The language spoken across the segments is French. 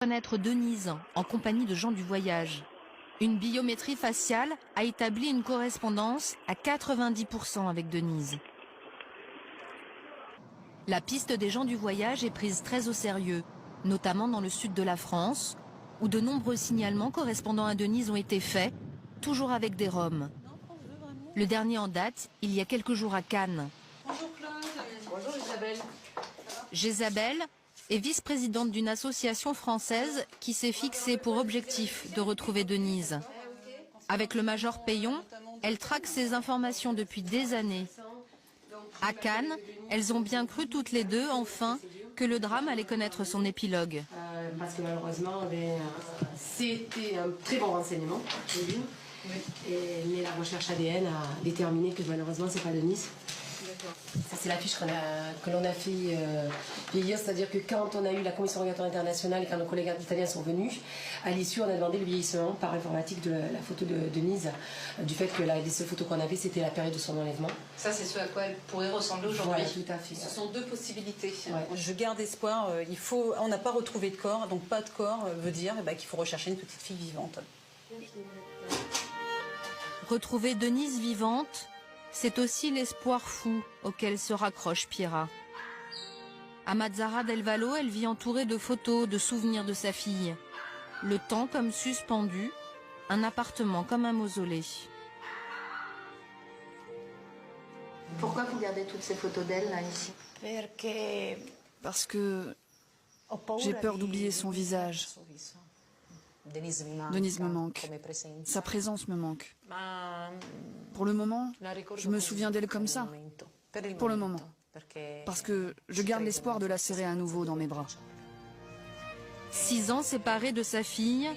Connaître Denise en compagnie de gens du voyage. Une biométrie faciale a établi une correspondance à 90% avec Denise. La piste des gens du voyage est prise très au sérieux, notamment dans le sud de la France, où de nombreux signalements correspondant à Denise ont été faits, toujours avec des Roms. Le dernier en date, il y a quelques jours à Cannes. Bonjour Claude. Bonjour Isabelle. Jésabelle est vice-présidente d'une association française qui s'est fixée pour objectif de retrouver Denise. Avec le major Payon, elle traque ses informations depuis des années. À Cannes, elles ont bien cru toutes les deux, enfin, que le drame allait connaître son épilogue. Parce que malheureusement, c'était un très bon renseignement, mais la recherche ADN a déterminé que malheureusement, c'est pas Denise. Ça, c'est la fiche que l'on a fait vieillir, c'est-à-dire que quand on a eu la commission rogatoire internationale et quand nos collègues italiens sont venus, à l'issue, on a demandé le vieillissement par informatique de la photo de Denise, du fait que les seules photos qu'on avait, c'était la période de son enlèvement. Ça, c'est ce à quoi elle pourrait ressembler aujourd'hui. Voilà, tout à fait. Ce sont deux possibilités. Ouais. Je garde espoir. On n'a pas retrouvé de corps, donc pas de corps veut dire qu'il faut rechercher une petite fille vivante. Retrouver Denise vivante, c'est aussi l'espoir fou auquel se raccroche Piera. À Mazara del Vallo, elle vit entourée de photos, de souvenirs de sa fille. Le temps comme suspendu, un appartement comme un mausolée. Pourquoi vous gardez toutes ces photos d'elle là ici? Parce que j'ai peur d'oublier son visage. Denise me manque. Sa présence me manque. Pour le moment, je me souviens d'elle comme ça. Pour le moment. Parce que je garde l'espoir de la serrer à nouveau dans mes bras. 6 ans séparée de sa fille,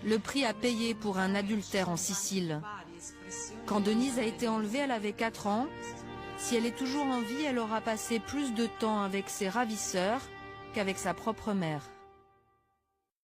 le prix à payer pour un adultère en Sicile. Quand Denise a été enlevée, elle avait 4 ans. Si elle est toujours en vie, elle aura passé plus de temps avec ses ravisseurs qu'avec sa propre mère.